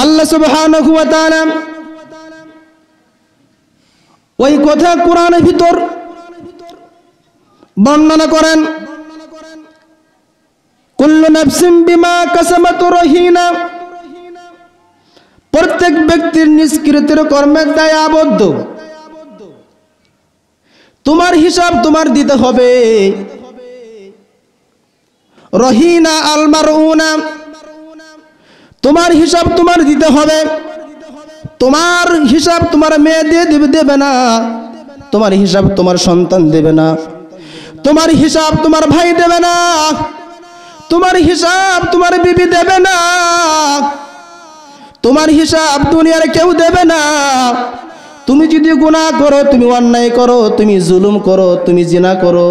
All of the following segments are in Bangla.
আল্লাহ সুবহানাহু ওয়া তাআলা ওই কথা কোরআনের ভিতর বর্ণনা করেন, কুল্লু নাফসিন বিমা কাসাবাত রহিনা, প্রত্যেক ব্যক্তির নিষ্কৃতির কর্মের দায়ে আবদ্ধ। তোমার হিসাব তোমার দিতে হবে। রহিনা আল মারউনা, তোমার হিসাব তোমার দিতে হবে। তোমার হিসাব তোমার মেয়ে দিয়ে দেবে না, তোমার হিসাব তোমার সন্তান দেবে না, তোমার হিসাব তোমার ভাই দেবে না, তোমার হিসাব তোমার বিবি দেবে না, তোমার হিসাব দুনিয়ার কেউ দেবে না। তুমি যদি গুনাহ করো, তুমি অন্যায় করো, তুমি জুলুম করো, তুমি জিনা করো,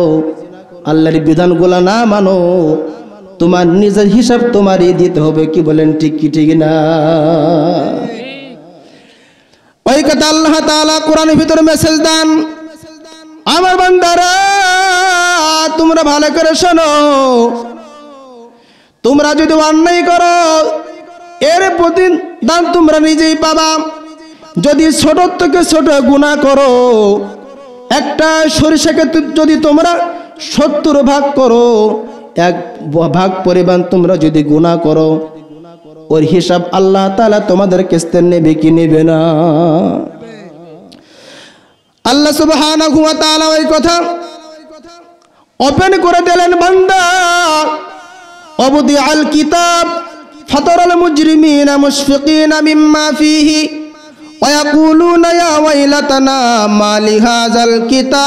আল্লাহর বিধানগুলো না মানো, তোমার নিজের হিসাব তোমারই দিতে হবে। কি বলেন, ঠিক কি ঠিক না? ওই কথা আল্লাহ তাআলা কোরআনের ভিতরে মেসেজ দেন, আমার বান্দারা তোমরা ভালো করে শোনো, তোমরা যদি অন্যায় করো এর প্রতিদান তোমরা নিজেই পাবা। যদি ছোট থেকে ছোট গুনাহ করো, একটা সরিষাকে যদি তোমরা 70 ভাগ করো, 1 ভাগ পরিমাণ তোমরা যদি গুনাহ করো, ওর হিসাব আল্লাহ তাআলা তোমাদের কাছে নেবে কি নেবে না? আল্লাহ সুবহানাহু ওয়া তাআলা ওই কথা ওপেন করে দিলেন, বান্দা অবদি আল কিতাব ফাতারাল মুজরিমিনা মুশফিকিনা মিম্মা ফিহি ওয়া ইয়াকুলুনা ইয়া ওয়াইলাতানা মা লিহাযাল কিতাব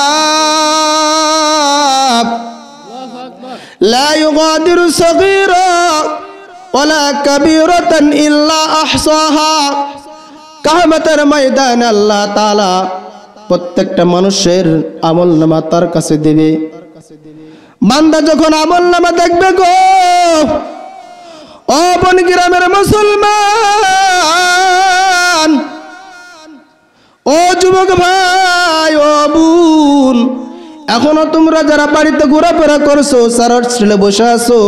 লা ইউগাদিরু সগীরা ওয়ালা কাবীরাতান ইল্লা আহসাহা। কিয়ামতের ময়দানে আল্লাহ তাআলা প্রত্যেকটা মানুষের আমলনামা তার কাছে দেবে। বান্দা যখন আমলনামা দেখবে গো, ও বন গ্রামের মুসলমান, ও যুবক ভাই, ও বোন, এখনো তোমরা যারা বাড়িতে ঘোরাফেরা করছো, সারা হোস্টেলে বসে আছো,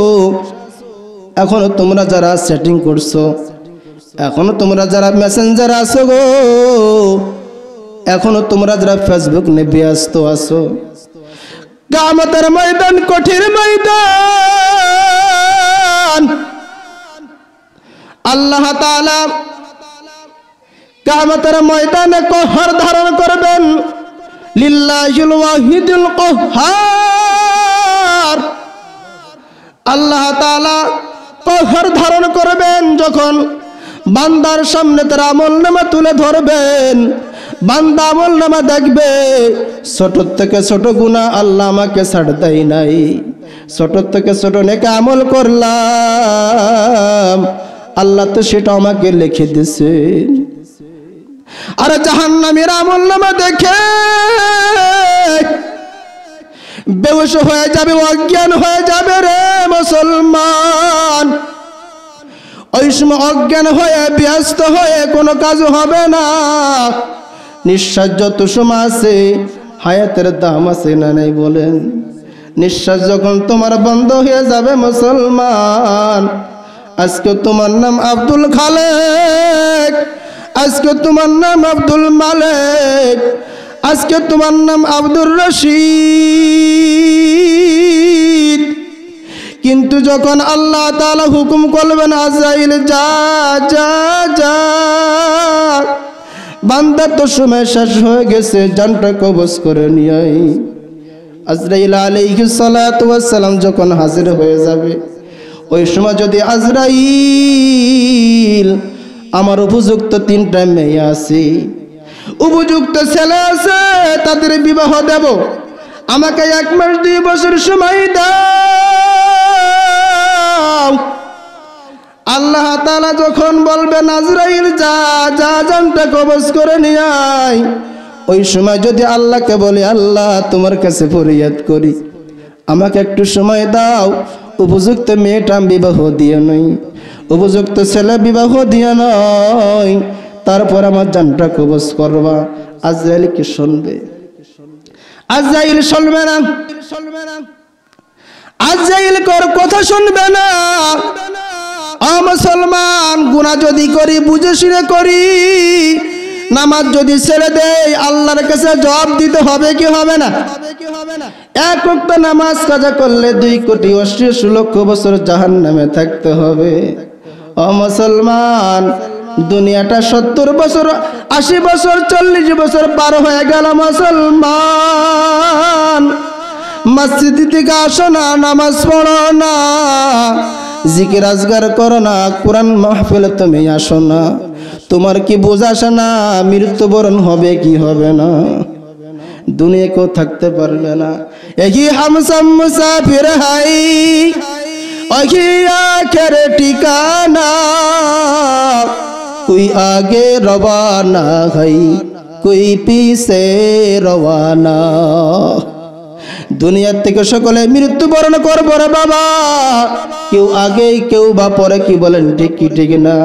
এখনো তোমরা যারা সেটিং করছো, এখনো তোমরা যারা মেসেঞ্জার আছো গো, এখনো তোমরা যারা ফেসবুক নিয়ে ব্যস্ত আছো, কিয়ামতের ময়দান কঠিন ময়দান। আল্লাহ তাআলা কিয়ামতের ময়দানে কহর ধারণ করবেন, লিল্লাহিল ওয়াহিদুল কাহ্হার। আল্লাহ তাআলা কহর ধারণ করবেন যখন বান্দার সামনে তার আমলনামা তুলে ধরবেন। বান্দা আমলনামা দেখবে, ছোট থেকে ছোট গুনাহ আল্লাহ আমাকে ছাড় দেয় নাই, ছোট থেকে ছোট নেক আমল করলাম, আল্লাহ তো সেটা আমাকে লিখে দিয়েছেন। আর জাহান্নামীর আমলনামা দেখে বেহুশ হয়ে যাবে, অজ্ঞান হয়ে যাবে রে মুসলমান। ওই সময় অজ্ঞান হয়ে ব্যস্ত হয়ে কোনো কাজ হবে না। নিঃশ্বাস যত সময় আছে, হায়াতের দাম আছে না নাই বলেন? নিঃশ্বাস যখন তোমার বন্ধ হয়ে যাবে মুসলমান, আজকে তোমার নাম আব্দুল খালেক, আজকে তোমার নাম আব্দুল মালেক, আজকে তোমার নাম আব্দুর রশিদ, কিন্তু যখন আল্লাহ তাআলা হুকুম করবেন আজরাইল যা যা যা, বান্দার তো সময় শেষ হয়ে গেছে, জানটা কবজ করে নিয়ে আজরাইল আলাইহিস সালাতু ওয়াস সালাম যখন হাজির হয়ে যাবে, ওই সময় যদি আজরাইল আমার উপযুক্ত 3টা মেয়ে আছে, উপযুক্ত ছেলে আছে, তাদের বিবাহ দেব, আমাকে 1 মাস 2 বছর সময় দাও। আল্লাহ তাআলা যখন বলবেন আজরাইল যা যা, জানটা কবজ করে নিয়ে আয়, ওই সময় যদি আল্লাহকে বলে আল্লাহ তোমার কাছে ফরিয়াদ করি, আমাকে একটু সময় দাও, উপযুক্ত মেয়েটা বিবাহ দিয়ে নই, উপযুক্ত ছেলে বিবাহ দিয়ে নয়, তারপর আমার জানটা কবজ করবা, আজরাইল কি শুনবে? আজরাইল শুনবে না, আজরাইল কার কথা শুনবে না। মুসলমান, গুনাহ যদি করি বুঝে শুনে করি, নামাজ যদি ছেড়ে দেই আল্লাহর কাছে জবাব দিতে হবে কি হবে না? এক ওয়াক্ত নামাজ কাজা করলে 2,88,00,000 বছর জাহান্নামে থাকতে হবে। ও মুসলমান, দুনিয়াটা 70 বছর 80 বছর 40 বছর পার হয়ে গেল মুসলমান, মসজিদ থেকে আসো না, নামাজ পড়ো না, জিকির আজগার করো না, কোরআন মাহফিলে তুমি আসো না, তোমার কি বোঝা আসে না মৃত্যুবরণ হবে কি হবে না? দুনিয়া কেউ থাকতে পারবে না। এহি হামসম মুসাফির হাই, অহি আখের ঠিকানা, कोई आगे रवाना है कोई पीछे रवाना। দুনিয়া থেকে সকলে মৃত্যুবরণ করব রে বাবা, কেউ আগে কেউ বা পরে, কি বলেন ঠিক কি ঠিক না?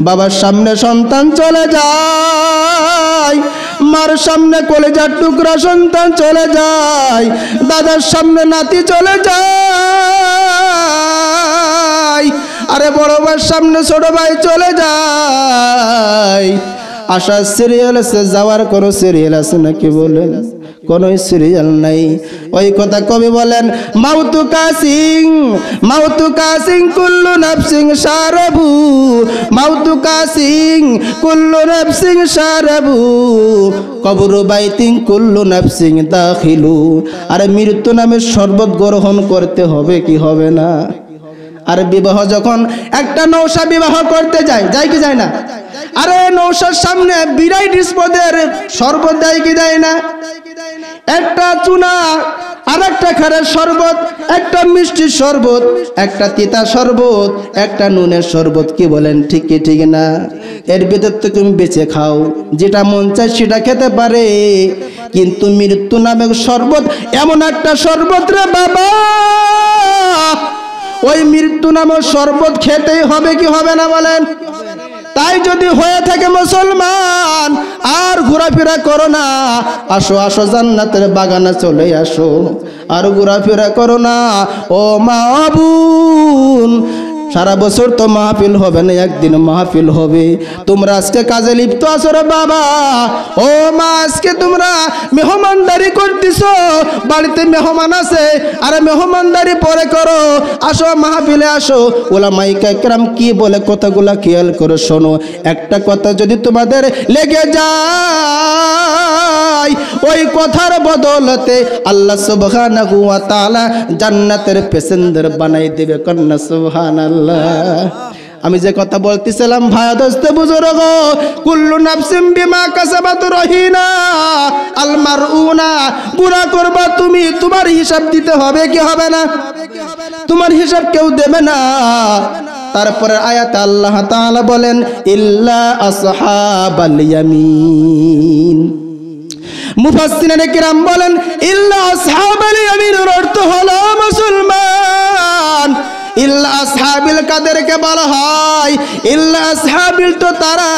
বাবার সামনে সন্তান চলে যায়, মার সামনে কলেজার টুকরা সন্তান চলে যায়, দাদার সামনে নাতি চলে যায়, আরে বড় ভাইয়ের সামনে ছোট ভাই চলে যায়। আসার সিরিয়াল আছে, যাওয়ার কোনো সিরিয়াল আছে নাকি বলেন? কোনো সিরিয়াল নাই। ওই কথা কবি বলেন, মাউতু কাসিং কুল্লু নাফসিং শারাবু, মাউতু কাসিং কুল্লু নাফসিং শারাবু, কবরু বাইতিং কুল্লু নাফসিং দাখিলু। আরে মৃত্যু নামে শরবত গ্রহণ করতে হবে কি হবে না? আর বিবাহ যখন একটা নৌসা বিবাহ করতে যায়, যায় কি যায় না? আরে নৌসার সামনে বিরাই ডিসপদের শরবত দেয় কি দেয় না? একটা চুনা, আর একটা খারের শরবত, একটা মিষ্টির শরবত, একটা তিতা শরবত, একটা নুনের শরবত, কি বলেন ঠিক কি ঠিক না? এর ভিতর তো তুমি বেঁচে খাও, যেটা মন চায় সেটা খেতে পারে, কিন্তু মৃত্যু নামে শরবত এমন একটা শরবত রে বাবা, ওই মৃত্যু নামক শরবত খেতেই হবে কি হবে না বলেন? তাই যদি হয়ে থাকে মুসলমান, আর ঘোরাফেরা করো না, আসো আসো জান্নাতের বাগানে চলে আসো, আর ঘোরাফেরা করো না। ও মা বোন, সারা বছর তো মাহফিল হবে না, একদিন মাহফিল হবে। তোমরা আজকে কাজে লিপ্ত আছো রে বাবা। ও মা, আজকে তোমরা মেহমানদারি করতেছো, বাড়িতে মেহমান আছে, আরে মেহমানদারি পরে করো, আসো মাহফিলে আসো। উলামায়ে কেরাম কি বলে কথাগুলা খেয়াল করে শোনো। একটা কথা যদি তোমাদের লেগে যায়, ওই কথার বদলতে আল্লাহ সুবহানাহু ওয়া তাআলা জান্নাতের প্যাসেঞ্জার বানাই দেবে। কন্না সুবহানাল্লাহ। আমি যে কথা বলতেছিলাম ভাই দোস্ত বুজুর্গ, কুল্লু নাফসিম বিমা কাসাবাত রহিনা, আল মারউনা, গুনাহ করবা তুমি, তোমার হিসাব দিতে হবে কি হবে না? তোমার হিসাব কেউ দেবে না। তারপরে আয়াতে আল্লাহ তাআলা বলেন, ইল্লা আসহাবাল ইয়ামিন। মুফাসসিরিনে কিরাম বলেন, ইল্লা আসহাবাল ইয়ামিনের অর্থ হলো মুসলমান, ইল্লা আসহাবিল কাদেরকে বলা হয়? ইল্লা আসহাবিল তো তারা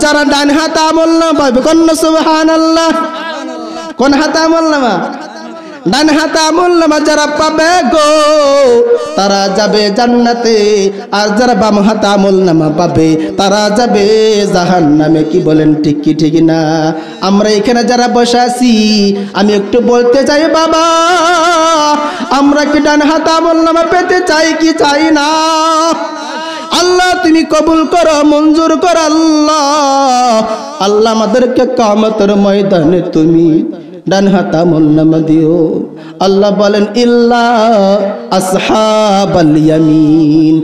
যারা ডান হাত আমল না পাবে। কোন সুবহানাল্লাহ? কোন হাত আমল নামা? ডান হাত আমল নামা যারা পাবে গো, তারা যাবে জান্নাতে, আর যারা বাম হাত আমল নামা পাবে তারা যাবে জাহান্নামে। কি বলেন ঠিক কি ঠিক না? আমরা এখানে যারা বসে আছি, আমি একটু বলতে চাই বাবা, আমরা কি ডান হাত আমল নামা পেতে চাই কি চাই না? আল্লাহ তুমি কবুল করো, মঞ্জুর করো আল্লাহ। আল্লাহ আমাদেরকে কিয়ামতের ময়দানে তুমি ডান হাত আমল নামা দিও। আল্লাহ বলেন, ইল্লা আসহাবাল ইয়ামিন।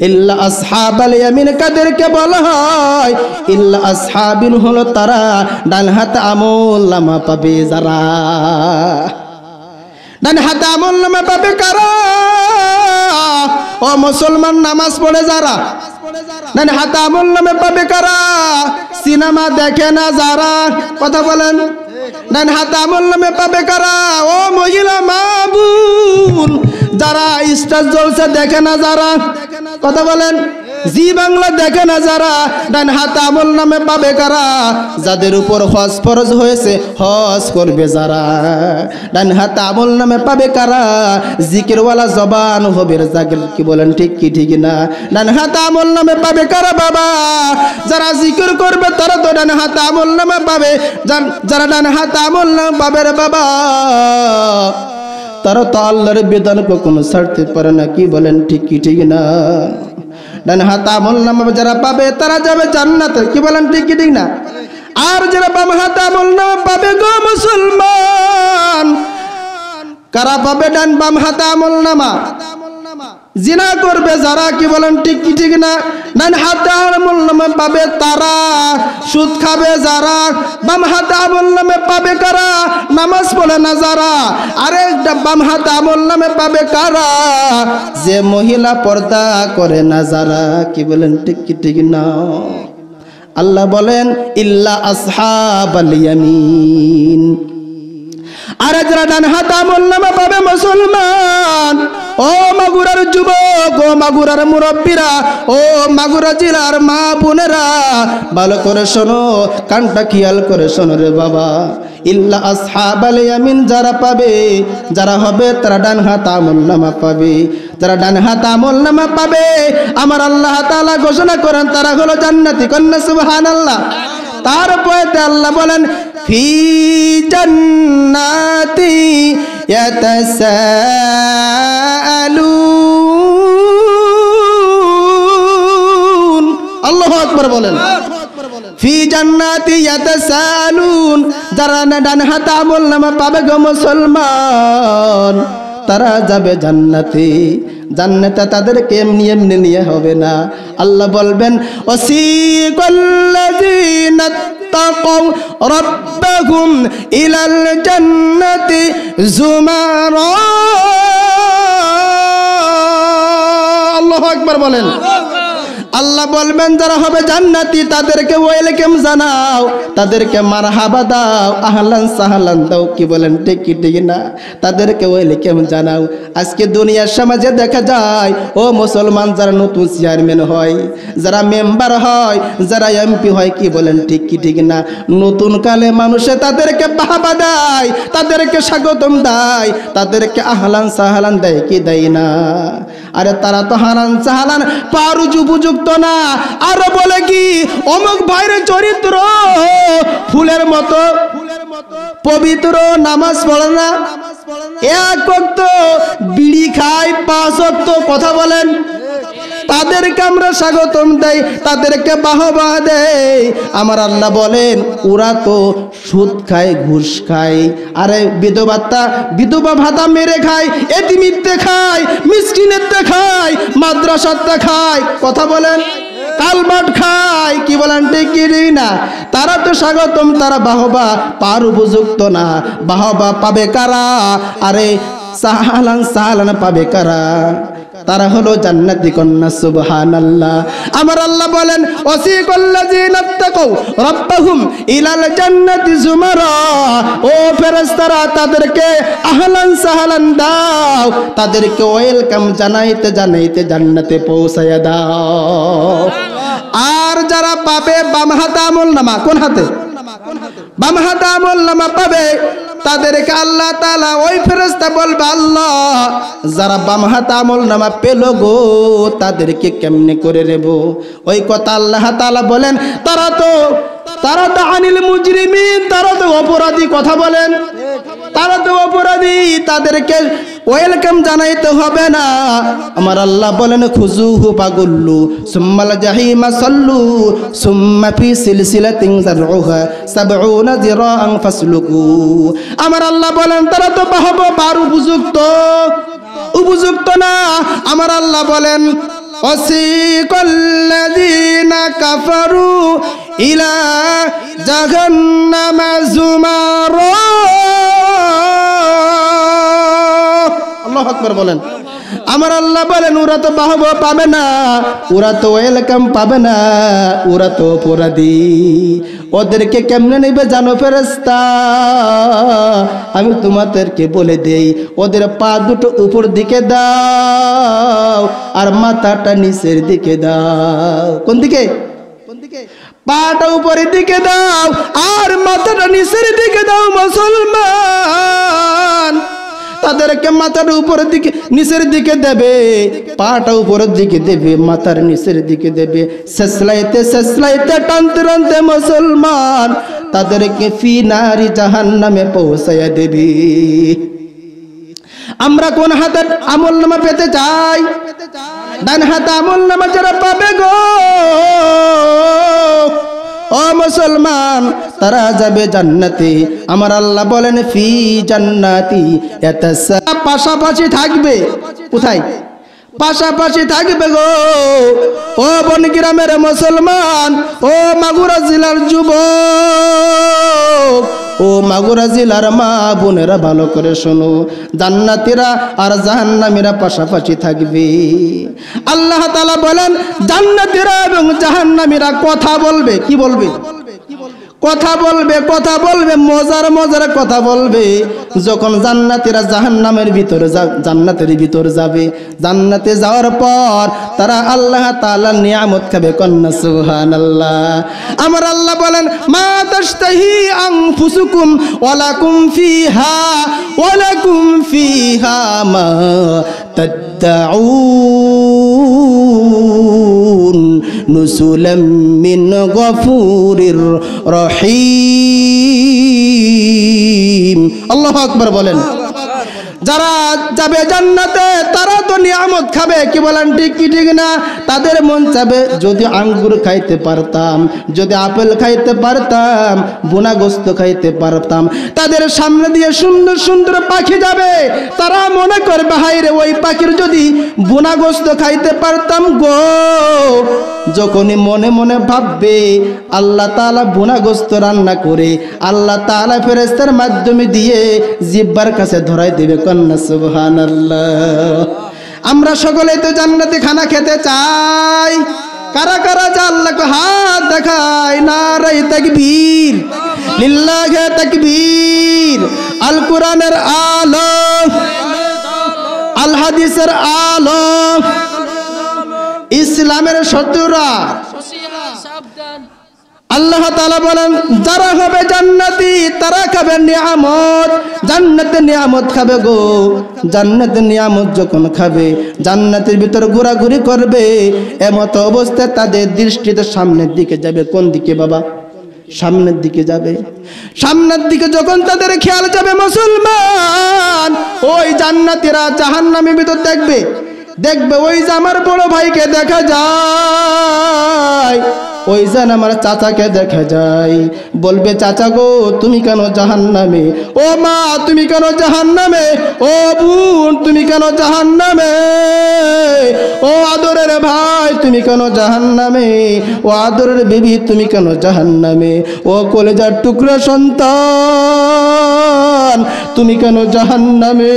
ইল্লা আসহাবাল ইয়ামিন কাদেরকে বলা হয়? ইল্লা আসহাবিন হলো তারা ডান হাত আমল নামা পাবে যারা। ডান হাত আমল নামা পাবে কারা? ও মুসলমান, নামাজ পড়ে যারা। ডান হাত আমল নামা পাবে কারা? সিনেমা দেখে না যারা। কথা বলেন। ডান হাত আমল নামে পাবে কারা? ও মহিলা মা বোন, যারা স্টার জলসা দেখে না যারা। কথা বলেন। জি বাংলা দেখে না যারা ডান হাত আমল নামে পাবে কারা যাদের উপর হজ ফরজ হয়েছে হজ করবে যারা ডান হাত আমল নামে পাবে কারা জিকিরওয়ালা জবান হবে জাকির কি বলেন ঠিক কি ঠিক না ডান হাত আমল নামে পাবে কারা বাবা যারা জিকির করবে তারা তো ডান হাত আমল নামে পাবে যারা ডান হাত আমল নামে পাবে রে বাবা তারা তো আল্লাহর বিধান কখনো ছাড়তে পারে না কি বলেন ঠিক কি ঠিক না ডান হাত আমল নামা যারা পাবে তারা যাবে জান্নাতে কি বলেন ঠিক কি ঠিক না আর যারা বাম হাত আমল নামা পাবে গো মুসলমান কারা পাবে ডান বাম হাত আমল নামা জিনা করবে যারা কি বলেন ঠিক কি ঠিক না ডান হাত আমল নামা পাবে তারা সুদ খাবে যারা বাম হাত আমল নামে পাবে কারা নামাজ পড়ে না যারা আরে বাম হাত আমল নামে পাবে কারা যে মহিলা পর্দা করে না যারা কি বলেন ঠিক কি ঠিক না আল্লাহ বলেন ইল্লা আসহাবাল ইয়ামিন আর যারা ডান হাত আমল নামা পাবে মুসলমান ও মাগুরার যুবক ও মাগুরার মুরব্বীরা ও মাগুরা জেলার মা বোনেরা ভালো করে শোনো কানটা খেয়াল করে শোনো রে বাবা ইল্লা আসহাবাল ইয়ামিন যারা পাবে যারা হবে তারা ডান হাত আমল নামা পাবে যারা ডান হাত আমল নামা পাবে আমার আল্লাহ তাআলা ঘোষণা করেন তারা হলো জান্নাতি কন্যা সুবহানাল্লাহ তারপরে আল্লাহ বলেন ফি জান্নাতি ইয়াতাসাআলুন আল্লাহু আকবার বলেন ফি জান্নাতি ইয়াতাসাআলুন যারা ডান হাত আমল নামা পাবে গো মুসলমান তারা যাবে জান্নাতে জান্নাতে তাদেরকে এমনি এমনি নিয়ে হবে না আল্লাহ বলবেন ওয়াসিকাল্লাযীনা তাকাউ রাব্বাহুম ইলাল জান্নাতি যুমারা আল্লাহু আকবার বলেন আল্লাহ বলবেন যারা হবে জান্নাতি তাদেরকে ওয়েলকাম জানাও তাদেরকে মারহাবা দাও আহলান সাহলান দাও কি বলেন ঠিক কি ঠিক না তাদেরকে ওয়েলকাম জানাও আজকে দুনিয়ার সমাজে দেখা যায় ও মুসলমান যারা নতুন চেয়ারম্যান হয় যারা মেম্বার হয় যারা এমপি হয় কি বলেন ঠিক কি ঠিক না নতুন কালে মানুষে তাদেরকে বাহবা দেয় তাদেরকে স্বাগতম দেয় তাদেরকে আহলান সাহলান দেয় কি দেয় না আরে তারা তো হারান সাহলান পারু উপযুক্ত না আর বলে কি অমুক ভাইয়ের চরিত্র ফুলের মতো পবিত্র নামাজ পড়ে না এক ওয়াক্ত বিড়ি খায় পাঁচ ওয়াক্ত কথা বলেন তাদেরকে আমরা স্বাগতম দেই তাদেরকে বাহবা দেই আমার আল্লাহ বলেন ওরা তো সুদ খায় ঘুষ খায় আরে বিধবা ভাতা মেরে খায় এতিমিতে খায় মিসকিনেতে খায় মাদ্রাসাতে খায় কথা বলেন কালবাট খায় কি বলেন ঠিক কি না তারা তো স্বাগতম তারা বাহবা পার উপযুক্ত না বাহবা পাবে কারা আরে সাহালান সাহালান পাবে কারা তারা হলো জান্নাতি কন্যা সুবহানাল্লাহ আমার আল্লাহ বলেন ওয়াসিকাল্লাযীনা তাকাউ রাব্বাহুম ইলাল জান্নাতি যুমারা ও ফেরেশতারা তাদেরকে আহলান সাহলান দাও তাদেরকে ওয়েলকাম জানাইতে জানাইতে জান্নাতে পৌঁছায়া দাও আর যারা পাবে বাম হাতে আমল নামা কোন হাতে বাম হাতে আমল নামা পাবে তাদেরকে আল্লাহ তাআলা ওই ফেরেশতা বলবে আল্লাহ যারা বাম হাতে আমল নামা পেল গো তাদেরকে কেমনে করে নেব ওই কথা আল্লাহ তাআলা বলেন তারা তো আনিল মুজরিমিন তারা তো অপরাধী কথা বলেন তারা তো অপরাধী তাদেরকে ওয়েলকাম জানাইতে হবে না আমার আল্লাহ বলেন খুজুহু পাগুল্লু সুম্মাল জাহিমা সাল্লু সুম্মা ফি সিলসিলাতিন যারউহা 70 যিরাআন ফাসলুকু আমার আল্লাহ বলেন তারা তো বাহবা বার উপযুক্ত না আমার আল্লাহ বলেন ওয়াসিকাল্লাযীনা কাফারু ইলা জাহান্নামা যুমারা আল্লাহু আকবার বলেন আমার আল্লাহ বলেন ওরা তো বাহবা পাবে না, ওরা তো ওয়েলকাম পাবে না, ওরা তো অপরাধী। ওদেরকে কেমনে নেবে জানো ফেরেশতা? আমি তোমাদেরকে বলে দেই, ওদের পা দুটো উপর দিকে দাও আর মাথাটা নিচের দিকে দাও। কোন দিকে? পাটা উপরের দিকে দাও আর মাথাটা নিচের দিকে দাও। মুসলমান তাদেরকে মাথার উপরের দিকে নিচের দিকে দেবে, পাটা উপরের দিকে দেবে, মাথার নিচের দিকে দেবে, সেসলাইতে সেসলাইতে টানতে টানতে মুসলমান তাদেরকে ফি নারি জাহান্নামে পৌঁছায়া দেবে। আমরা কোন হাতে আমলনামা পেতে চাই? ডান হাতে আমলনামা যারা পাবে গো ও মুসলমান, তারা যাবে জান্নাতে। আমার আল্লাহ বলেন ফি জান্নাতি পাশাপাশি থাকবে। কোথায়? পাশাপাশি থাকবে গো ও বনগ্রামের মুসলমান, ও মাগুরা জেলার যুবক, ও মাগুরা জেলার মা বোনেরা ভালো করে শোনো, জান্নাতীরা আর জাহান্নামীরা পাশাপাশি থাকবে। আল্লাহ তাআলা বলেন জান্নাতীরা এবং জাহান্নামীরা কথা বলবে। কি বলবে? কথা বলবে, কথা বলবে, মজার মজার কথা বলবে। যখন জান্নাতীরা জাহান্নামের ভিতরে জান্নাতের ভিতরে যাবে, জান্নাতে যাওয়ার পর তারা আল্লাহ তাআলার নিয়ামত খাবে। কন্না সুবহানাল্লাহ। আমার আল্লাহ বলেন মা তাশতাহি আনফুসুকুম ওয়ালাকুম ফিহা মা তাদউন নুসুলাম মিন গফুরির রহিম। আল্লাহু আকবার বলেন। যারা যাবে জান্নাতে তারা তো নিয়ামত খাবে। কি বলেন? ঠিক কি ঠিক না? তাদের মন চাবে যদি আঙ্গুর খাইতে পারতাম, যদি আপেল খাইতে পারতাম, বোনা গোস্ত খাইতে পারতাম। তাদের সামনে দিয়ে সুন্দর সুন্দর পাখি যাবে, তারা মনে করবে হায়রে ওই পাখির যদি বোনা গোস্ত খাইতে পারতাম গো। যখনই মনে মনে ভাববে, আল্লাহ তাআলা বোনা গোস্ত রান্না করে আল্লাহ তাআলা ফেরেশতার মাধ্যমে দিয়ে জিহ্বার কাছে ধরাই দেবে। কন্না সুবহানাল্লাহ। আমরা সকলেই তো জান্নাতে খানা খেতে চাই। কারা কারা যা আল্লাহকে হাত দেখায়। নারে তাকবীর, লিল্লাহি তাকবীর। আল কোরআনের আলো, আল হাদিসের আলো, ইসলামের শত্রুরা। আল্লাহ তাআলা বলেন যারা হবে জান্নাতি তারা খাবে নিয়ামত। জান্নাতের নিয়ামত খাবে গো। জান্নাতের নিয়ামত যখন খাবে, জান্নাতের ভিতর ঘোরাঘুরি করবে, এমত অবস্থায় তাদের দৃষ্টিতে সামনের দিকে যাবে। কোন দিকে বাবা? সামনের দিকে যাবে। সামনের দিকে যখন তাদের খেয়াল যাবে মুসলমান, ওই জান্নাতীরা জাহান্নামের ভিতর দেখবে। দেখবে ওই যে আমার বড় ভাইকে দেখা যায়, ওই যেন আমার চাচাকে দেখা যায়। বলবে চাচা গো তুমি কেন জাহান্নামে? ও মা তুমি কেন জাহান্নামে? ও বোন তুমি কেন জাহান্নামে? ও আদরের ভাই তুমি কেন জাহান্নামে? ও আদরের বিবি তুমি কেন জাহান্নামে? ও কলেজার টুকরা সন্তান তুমি কেন জাহান্নামে?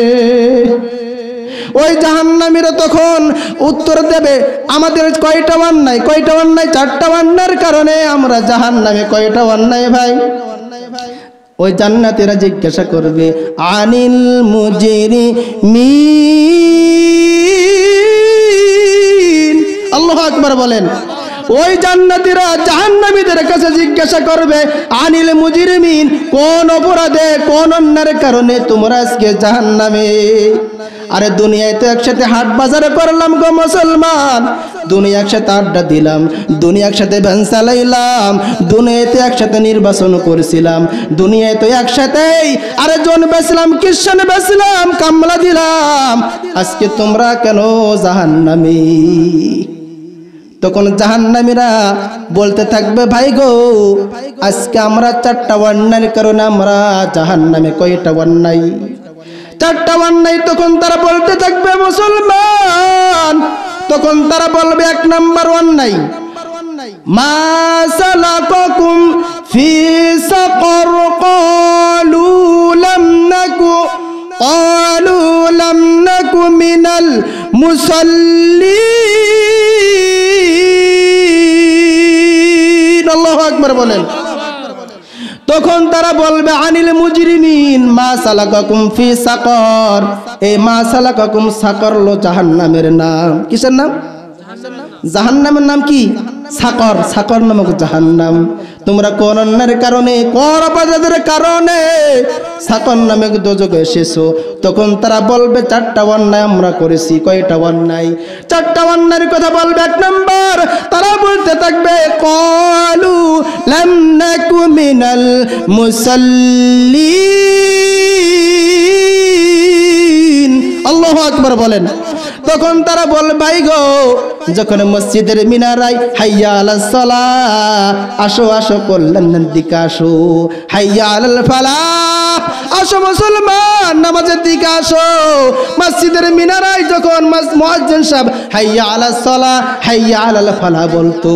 ওই জাহান্নামীরা তখন উত্তর দেবে আমাদের কয়টা অন্যায়? কয়টা অন্যায়? 4টা অন্যায়ের কারণে আমরা জাহান্নামে। কয়টা অন্যায় ভাই? ওই জান্নাতীরা জিজ্ঞাসা করবে আনিল মুজরিমিন। আল্লাহু আকবার বলেন। ওই জান্নাতীরা জাহান্নামীদের কাছে জিজ্ঞাসা করবে আনিল মুজরিমিন, কোন অপরাধে কোন অন্যায়ের কারণে তোমরা আজকে জাহান্নামে? আরে দুনিয়ায় তো একসাথে হাট বাজারে করলাম গো মুসলমান, দুনিয়া একসাথে আড্ডা দিলাম, দুনিয়া একসাথে ভ্যান চালাইলাম, দুনিয়াতে একসাথে নির্বাচন করেছিলাম, দুনিয়ায় তো একসাথেই আরে জন বেচলাম, কিষান বেচলাম, কামলা দিলাম। আজকে তোমরা কেন জাহান্নামী? তখন জাহান্নামীরা বলতে থাকবে ভাই গো আজকে আমরা 4টা অন্যায়ের কারণে আমরা জাহান্নামে। কয়টা অন্যায়? 4টা অন্যায়। তখন তারা বলতে থাকবে মুসলমান, তখন তারা বলবে 1 নাম্বার অন্যায় মা সালাকাকুম ফি সাকর ক্বালু লাম নাকু মিনাল মুসাল্লিন। আল্লাহু আকবার বলেন। তখন তারা বলবে আনিল মুজরিমিন মা সালাকাকুম ফি সাকর। এই মা সালাকাকুম সাকর লো জাহান্নামের নাম। কিসের নাম? জাহান্নামের নাম কি? সাকর। সাকর নামক জাহান্নাম। তোমরা কোন অন্যায়ের কারণে, কোন অপরাধের কারণে সাকর নামক দোজখে এসেছো। তখন তারা বলবে চারটা অন্যায় আমরা করেছি। কয়টা অন্যায়? চারটা অন্যায়ের কথা বলবে। এক নম্বর, তারা বলতে থাকবে ক্বালু লাম নাকু মিনাল মুসাল্লিন। আল্লাহু আকবার বলেন। তখন তারা বলবে ভাই গো, যখন মসজিদের মিনারায় হাইয়া আলাস সালাহ, আসো আসো কল্যাণের দিকে আসো, হাইয়া আলাল ফালাহ, আসো মুসলমান নামাজের দিকে আসো। মসজিদের মিনারায় যখন মুয়াজ্জিন সাহেব হাইয়া আলাস সালাহ হাইয়া আলাল ফালাহ বলতো,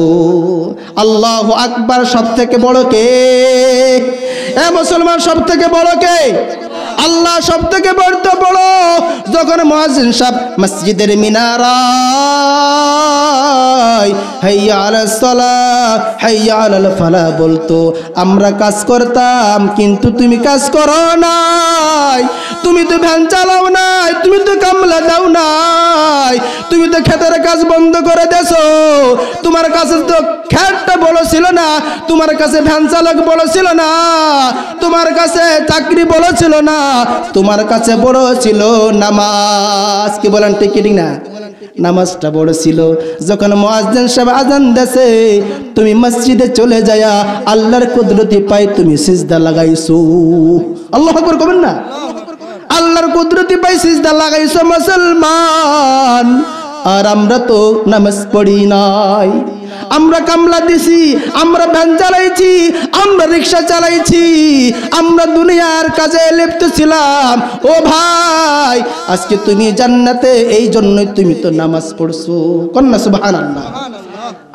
আল্লাহু আকবার সব থেকে বড় কে? এ মুসলমান, সব থেকে বড় কে? আল্লাহ সব থেকে বড়। যখন মুয়াজ্জিন সাহেব মসজিদের মিনারায় হাইয়া আলাস সালাহ হাইয়া আলাল ফালাহ বলতো, আমরা কাজ করতাম কিন্তু তুমি কাজ করো নাই। তুমি তো ভ্যান চালাও নাই, তুমি তো কামলা দাও নাই, তুমি তো ক্ষেতের কাজ বন্ধ করে দেছো। তোমার কাছে তো ক্ষেতটা বড় ছিল না, তোমার কাছে ভ্যান চালক বড় ছিল না, তোমার কাছে চাকরি বড় ছিল না, তোমার কাছে বড় ছিল নামাজ। কি বলেন ঠিক কি না? নামাজটা বড় ছিল। যখন মুয়াজ্জিন সাহেব আজান দেছে, তুমি মসজিদে চলে যায়া আল্লাহর কুদরতি পাই তুমি সিজদা লাগাইছো। আল্লাহু আকবার কবেন না? আল্লাহর কুদরতি পাই সিজদা লাগাইছো মুসলমান। আর আমরা তো নামাজ পড়ি নাই, আমরা কামলা দিছি, আমরা ভ্যান চালাইছি, আমরা রিক্সা চালাইছি, আমরা দুনিয়ার কাজে লিপ্ত ছিলাম। ও ভাই, আজকে তুমি জান্নাতে, এই জন্যই তুমি তো নামাজ পড়ছো। কন্যা সুবহানাল্লাহ।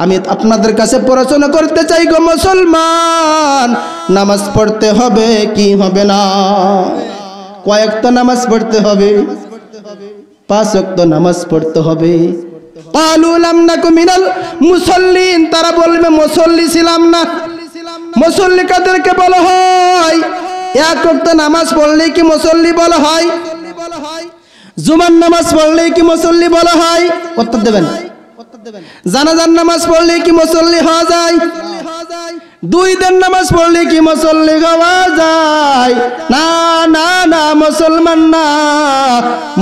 আমি আপনাদের কাছে পড়াশোনা করতে চাই গো মুসলমান, নামাজ পড়তে হবে কি হবে না? কয়েকটা নামাজ পড়তে হবে, 5 ওয়াক্ত নামাজ পড়তে হবে। ক্বালু লাম নাকু মিনাল মুসাল্লিন, তারা বলবে মুসল্লি ছিলাম না। মুসল্লি কাদেরকে বলা হয়? 1 ওয়াক্ত নামাজ পড়লে কি মুসল্লি বলা হয়? জুমার নামাজ পড়লে কি মুসল্লি বলা হয়? উত্তর দেবেন। জানাজার নামাজ পড়লে কি মুসল্লি হওয়া যায়? 2 দিন নামাজ পড়লে কি মুসল্লি হওয়া যায়? না না না, মুসলমান না।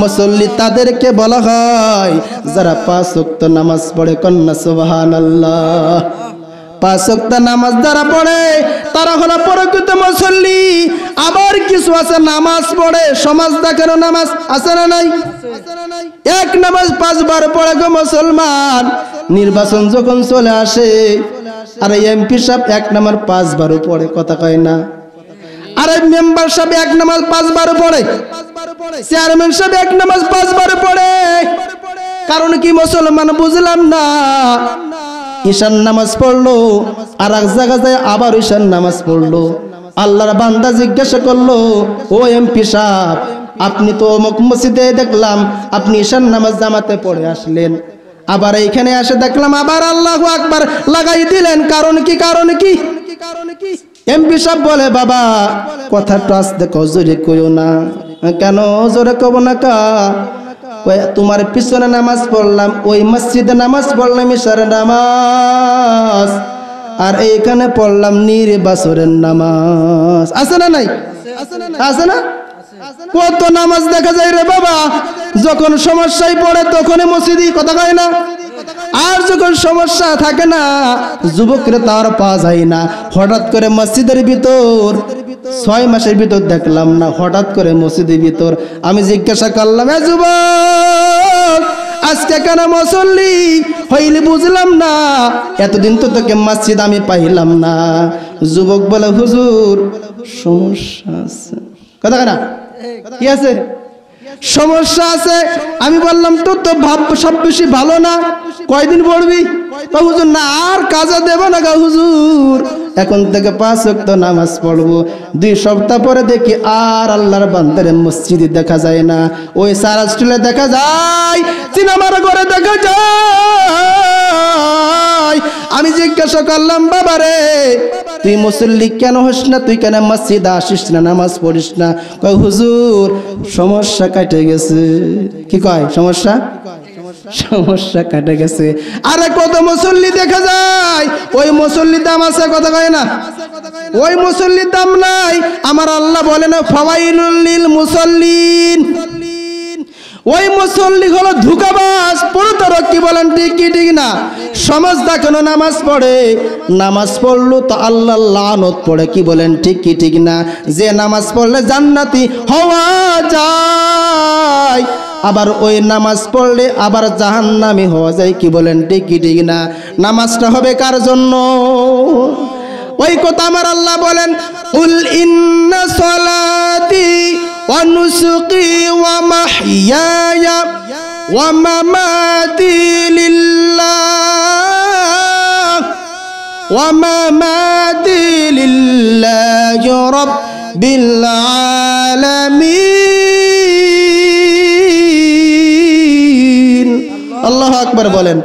মুসল্লি তাদেরকে বলা হয় যারা 5 ওয়াক্ত নামাজ পড়ে। কন্যা সুবহানাল্লাহ। 5 ওয়াক্ত নামাজ যারা পড়ে তারা হলো প্রকৃত মুসল্লি। আবার কিছু আছে নামাজ পড়ে সমাজ দেখানো নামাজ, আছে না নাই? এক নামাজ 5 বার পড়ে গো মুসলমান। নির্বাচন যখন চলে আসে, আর এমপি সাহেব 1 নামাজ 5 বার পড়ে, কথা কয় না? আর মেম্বার সাহেব 1 নামাজ 5 বার পড়ে, চেয়ারম্যান সাহেব 1 নামাজ 5 বার পড়ে। কারণ কি মুসলমান? বুঝলাম না। ঈশান নামাজ পড়লো, আর এক জায়গায় যায় আবার ঈশান নামাজ পড়লো। আল্লাহর বান্দা জিজ্ঞাসা করলো, ও এমপি সাহেব, আপনি তো অমুক মসজিদে দেখলাম আপনি ঈশান নামাজ জামাতে পড়ে আসলেন, আবার এইখানে এসে দেখলাম আবার আল্লাহু আকবার লাগাই দিলেন, কারণ কি? কারণ কি? এমপি সাহেব বলে, বাবা কথাটা আস্তে কও, জোরে কইও না। কেন জোরে কব না? তোমার পিছনে নামাজ পড়লাম, ওই মসজিদে নামাজ পড়লাম ঈশার নামাজ, আর এইখানে পড়লাম নির্বাচনের নামাজ। আছে না নাই? আছে না? কত নামাজ দেখা যায় রে বাবা। যখন সমস্যায় পড়ে তখনই মসজিদে, কথা কয় না? আর যখন সমস্যা থাকে না, যুবকরা তার পাওয়া যায় না। হঠাৎ করে মসজিদের ভিতর 6 মাসের ভিতর দেখলাম না, হঠাৎ করে মসজিদের ভিতর। আমি জিজ্ঞাসা করলাম, এ যুবক, আজকে কেন মুসল্লি হইলি বুঝলাম না, এতদিন তো তোকে মসজিদ আমি পাইলাম না। যুবক বলে, হুজুর সমস্যা আছে। কথা না? কি আছে? সমস্যা আছে। আমি বললাম, তোর তো ভাব সব বেশি ভালো না, কয়দিন পড়বি? হুজুর না, আর কাজে দেব না গা হুজুর, এখন থেকে 5 ওয়াক্ত নামাজ পড়বো। 2 সপ্তাহ পরে দেখি আর আল্লাহর বান্দারে মসজিদে দেখা যায় না, ওই সারা স্টলে দেখা যায়, সিনেমার ঘরে দেখা যায়। আমি জিজ্ঞাসা করলাম, বাবা রে তুই মুসল্লি কেন হস না, তুই কেন মসজিদে আসিস না, নামাজ পড়িস না? কয় হুজুর সমস্যা কেটে গেছে। কি কয় সমস্যা? সমস্যা কেটে গেছে। আরে কত মুসল্লি দেখা যায়, ওই মুসল্লির দাম আছে, কথা কয় না, ওই মুসল্লির দাম নাই। আমার আল্লাহ বলেন ফাওয়াইলুল লিল মুসাল্লিন, ওই মুসল্লি হলো ধোঁকাবাজ, প্রতারক। কি বলেন ঠিক কি ঠিক না? সমাজ দেখানো নামাজ পড়ে, নামাজ পড়লো তো আল্লাহর লানত পড়ে। কি বলেন ঠিক কি ঠিক না? যে নামাজ পড়লে জান্নাতি হওয়া যায়, আবার ওই নামাজ পড়লে আবার জাহান্নামী হওয়া যায়। কি বলেন ঠিক কি ঠিক না? নামাজটা হবে কার জন্য? ওই কথা আমার আল্লাহ বলেন, কুল ইন্না সলাতি ওয়া নুসুকি ওয়া মাহইয়ায়া ওয়া মামাতি লিল্লাহ ওয়া মামাতি লিল্লাহি রাব্বিল আলামিন। আল্লাহু আকবার বলেন।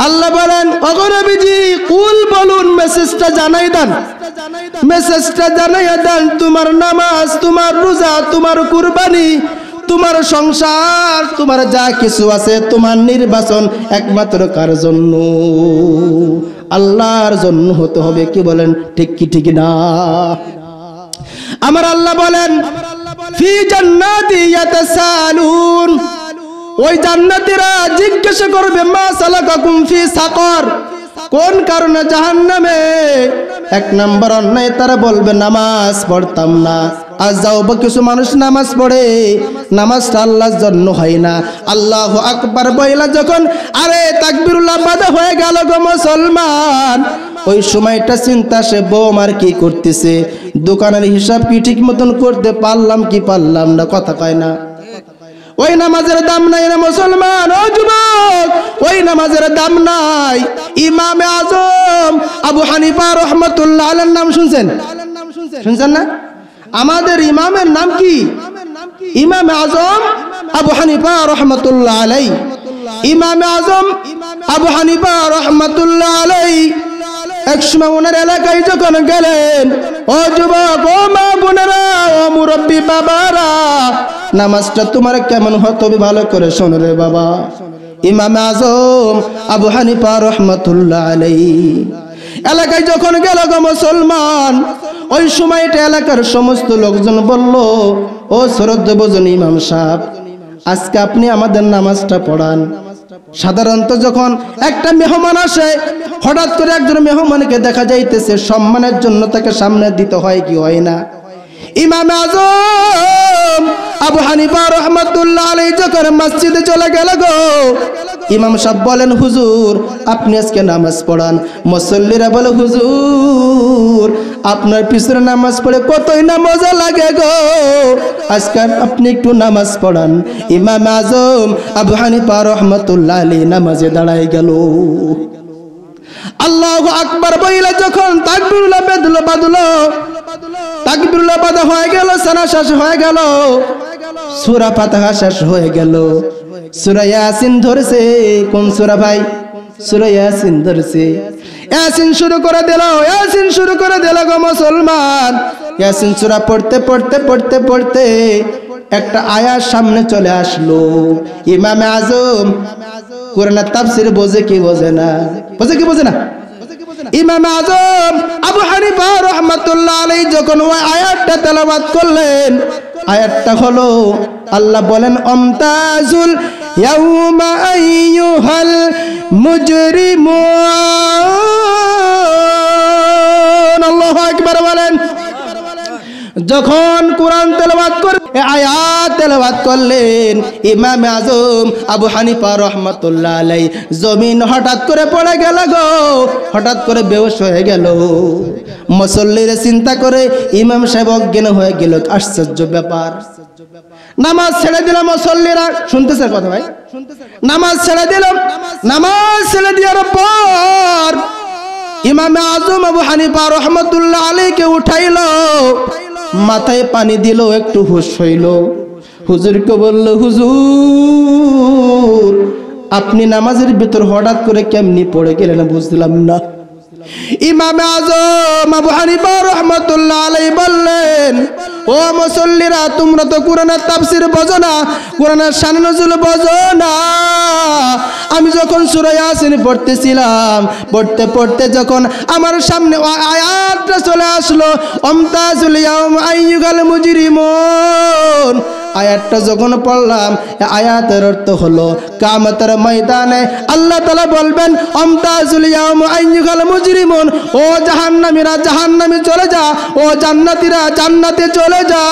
আল্লাহ বলেন, ওগো নবীজি কুল বলুন, মেসেজটা জানাই দেন, মেসেজটা জানাইয়া দেন। তোমার নামাজ, তোমার রোজা, তোমার কুরবানি, তোমার সংসার, তোমার যা কিছু আছে, তোমার নির্বাচন একমাত্র কার জন্য? আল্লাহর জন্য হতে হবে। কি বলেন ঠিক কি ঠিক না? আমার আল্লাহ বলেন, ফি জান্নাতি ইয়াতাসালুন, ওই জান্নাতীরা জিজ্ঞাসা করবে, মা সালাকাকুম ফি সাকর, কোন কারণে জাহান্নামে? 1 নম্বর অন্যায়, তারা বলবে নামাজ পড়তাম না। আজ যাও কিছু মানুষ নামাজ পড়ে, নামাজটা আল্লাহর জন্য হয় না। আল্লাহু আকবার বইলা যখন আরে তাকবীরুল্লাহ বাদা হয়ে গেল গো মুসলমান, ওই সময়টা চিন্তা সে বৌমার কি করতেছে, দোকানের হিসাব কি ঠিক মতন করতে পারলাম কি পারলাম না, কথা কয় না। ওই নামাজের দাম নাই না মুসলমান, ও যুবক, ওই নামাজের দাম নাই। ইমামে আজম আবু হানিফা রাহমাতুল্লাহ আলাইহির নাম শুনছেন? শুনছেন না? আমাদের ইমামের নাম কি? ইমামে আজম আবু হানিফা রাহমাতুল্লাহ আলাইহি। ইমামে আজম আবু হানিফা রাহমাতুল্লাহ আলাইহি একসময় ওনার এলাকায় যখন গেলেন, ও যুবক, ও মা বোনেরা, ও মুরব্বী বাবারা, নামাজটা তোমার কেমন হতো ভালো করে শোনো রে বাবা। ইমাম আজম আবু হানিফা রাহমাতুল্লাহ আলাইহি এলাকায় যখন গেল গো মুসলমান, ওই সময়টা এলাকার সমস্ত লোকজন বলল, ও শ্রদ্ধেয়ভাজন ইমাম সাহেব, আজকে আপনি আমাদের নামাজটা পড়ান। সাধারণত যখন একটা মেহমান আসে, হঠাৎ করে একজন মেহমানকে দেখা যাইতেছে, সম্মানের জন্য তাকে সামনে দিতে হয় কি হয় না? ইমাম আজম আবু হানিফা রাহমাতুল্লাহ আলাইহি যখন মসজিদে চলে গেল গো, ইমাম সাহেব বলেন, হুজুর আপনি আজকে নামাজ পড়ান। মুসল্লিরা বলে, হুজুর আপনার পিছনে নামাজ পড়ে কতই না মজা লাগে গো, আজকে আপনি একটু নামাজ পড়ান। ইমাম আজম আবু হানিফা রাহমাতুল্লাহ আলাইহি নামাজে দাঁড়ায় গেল। আল্লাহু আকবার বইলা যখন তাকবীরুল্লাহ বাদলো, তাকবীরুল্লাহ বাদা হয়ে গেল, সানা শেষ হয়ে গেল, সূরা ফাতিহা শেষ হয়ে গেল, সূরা ইয়াসিন ধরছে। কোন সূরা ভাই? সূরা ইয়াসিন ধরছে। ইয়াসিন শুরু করে দিল, ইয়াসিন শুরু করে দিল গো মুসলমান। ইয়াসিন সূরা পড়তে পড়তে পড়তে পড়তে একটা আয়াত সামনে চলে আসলো। ইমামে আজম কোরআনের তাফসীর বোঝে কি বোঝে না? বোঝে কি বোঝে না? ইমাম আজম আবু হানিফা রাহমাতুল্লাহ আলাইহি যখন ওই আয়াতটা তেলাওয়াত করলেন, আয়াতটা হলো আল্লাহ বলেন, আমতাজুল ইয়াউমা আইয়ুহাল মুজরিমুন। আল্লাহু আকবার বলেন। যখন কোরআন তেলাওয়াত করে আয়াত তেলাওয়াত করলেন, ইমাম আজম আবু হানিফা রাহমাতুল্লাহ আলাইহি জমিন হঠাৎ করে পড়ে গেল গো, হঠাৎ করে বেহুশ হয়ে গেল। মুসল্লিরা চিন্তা করে ইমাম সাহেব অজ্ঞান হয়ে গেল। আশ্চর্য ব্যাপার, নামাজ ছেড়ে দিল মুসল্লিরা। শুনতেছে কথা ভাই? নামাজ ছেড়ে দিল। নামাজ ছেড়ে দেওয়ার পর ইমামে আজম আবু হানিফা রহমতুল্লাহ আলাইহিকে উঠাইলো, মাথায় পানি দিল, একটু হুঁশ হইল। হুজুরকে বলল, হুজুর আপনি নামাজের ভিতর হঠাৎ করে কেমনি পড়ে গেলেন বুঝলাম না। ইমামে আজম আবু হানিফা রহমতুল্লাহ আলাইহি বললেন, ও মুসল্লিরা, তোমরা তো কোরআনের তাফসীর বোঝো না, কোরআনের শান নজুল বোঝো না। আমি যখন সূরা ইয়াসিন পড়তেছিলাম, পড়তে পড়তে যখন আমার সামনে আয়াতটা চলে আসলো, আমতাজুল ইয়াউম আইয়ুহাল মুজরিমুন, আয়াতটা যখন পড়লাম, আয়াতের অর্থ হলো কিয়ামতের ময়দানে আল্লাহ তাআলা বলবেন, আমতাজুল ইয়াউম আইয়ুহাল মুজরিমুন, ও জাহান্নামীরা জাহান্নামে চলে যা, ও জান্নাতীরা জান্নাতে চলে যা।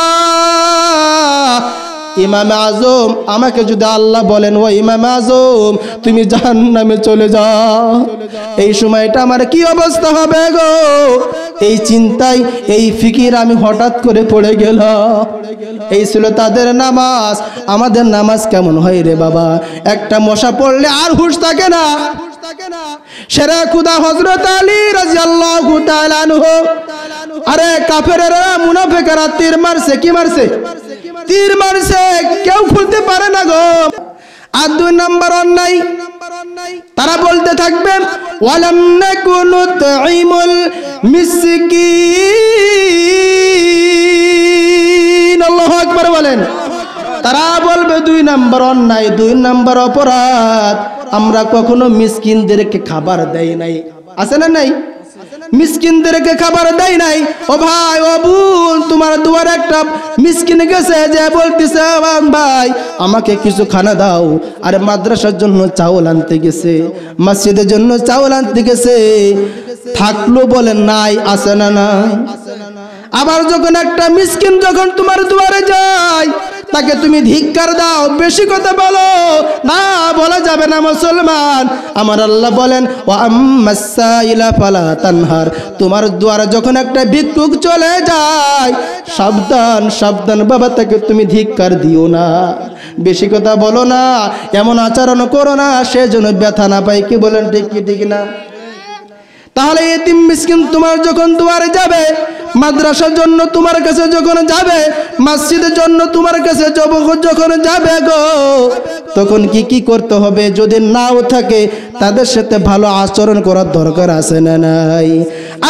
ইমামে আজম আমাকে যদি আল্লাহ বলেন, ও ইমামে আজম তুমি জাহান্নামে চলে যাও, এই সময়টা আমার কি অবস্থা হবে গো? এই চিন্তায়, এই ফিকির আমি হঠাৎ করে পড়ে গেলাম। এই ছিল তাদের নামাজ। আমাদের নামাজ কেমন হয় রে বাবা? একটা মশা পড়লে আর হুঁশ থাকে না। শেরে খুদা হযরত আলী রাদিয়াল্লাহু তাআলা আনহু, আরে কাফেরেরা মুনাফিকরা তীর মারছে, কি মারছে? তীর মারছে, কেউ খুলতে পারে না গো। আর 2 নম্বর অন্যায়, তারা বলতে থাকবেন, ওয়ালাম নাকুনু তুইমুল মিসকিন। আল্লাহু আকবার বলেন। তারা বলবে 2 নম্বর অন্যায়, 2 নম্বর অপরাধ, আমরা কখনো মিসকিনদেরকে খাবার দেই নাই। আছে না নাই? মিসকিনদেরকে খাবার দেয় নাই। ও ভাই, ও বোন, তোমার দুয়ারে একটা মিসকিন গেছে, যে বলতেছে, ভাই আমাকে কিছু খানা দাও। আর মাদ্রাসার জন্য চাউল আনতে গেছে, মসজিদের জন্য চাউল আনতে গেছে, থাকলো বলে নাই, আছে না নাই? আবার যখন একটা মিসকিন যখন তোমার দুয়ারে যায়, তাকে তুমি ধিক্কার দাও, বেশি কথা বলো না, বলা যাবে না মুসলমান। আমার আল্লাহ বলেন, ওয়া আম্মাস সাইলা ফালা তানহার, তোমার দুয়ারে যখন একটা ভিক্ষুক চলে যায়, সাবধান সাবধান বাবা, তাকে তুমি ধিক্কার দিও না, বেশি কথা বলো না, এমন আচরণ করো না, সে যেন ব্যথা না পায়। কি বলেন, ঠিক কি ঠিক না? তাহলে এতিম মিসকিন তোমার যখন দুয়ারে যাবে, মাদ্রাসার জন্য তোমার কাছে যখন যাবে, মসজিদের জন্য তোমার কাছে যখন যাবে গো, তখন কি করতে হবে? যদি নাও থাকে, তাদের সাথে ভালো আচরণ করার দরকার আছে না নাই?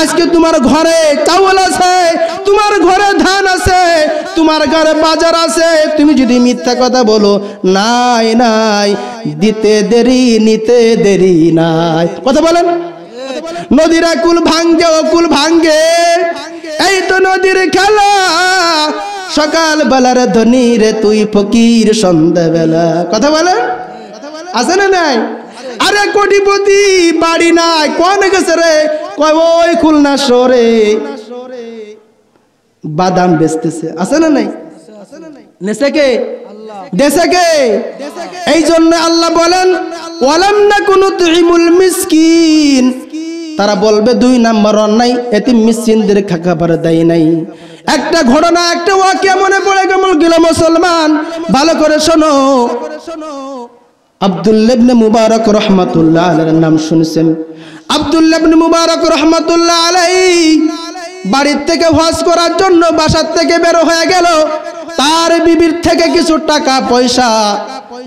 আজকে তোমার ঘরে চাউল আছে, তোমার ঘরে ধান আছে, তোমার ঘরে বাজার আছে, তুমি যদি মিথ্যা কথা বলো, নাই নাই, দিতে দেরি নিতে দেরি নাই, কথা বলেন। নদীরা কুল ভাঙ্গে, ও কুল ভাঙ্গে, এই তো নদীর খেলা। সকাল বেলার ধনী রে তুই ফকির সন্ধ্যা বেলা, কথা বলে, আছে না নাই? আরে কোটিপতি বাড়ি নাই, কোন গেছে রে? কয় ওই খুলনা শহরে বাদাম বেচতেছে, আছে না নাই? নেছে কে? দেশে কে? এই জন্য আল্লাহ বলেন, ওয়ালাম নাকুনু তুইমুল মিসকিন, তারা বলবে 2 নম্বর অন্যায়, এতিম মিসকিনদের খাবার দেয় নাই। একটা ঘটনা, একটা ওয়াকিয়া মনে পড়ে গেল মুসলমান, ভালো করে শোনো। আব্দুল্লাহ ইবনে মুবারক রাহমাতুল্লাহ আলাইহির নাম শুনছেন? আব্দুল্লাহ ইবনে মুবারক রাহমাতুল্লাহ আলাইহি বাড়ির থেকে হজ করার জন্য বাসার থেকে বের হয়ে গেল। তার বিবির থেকে কিছু টাকা পয়সা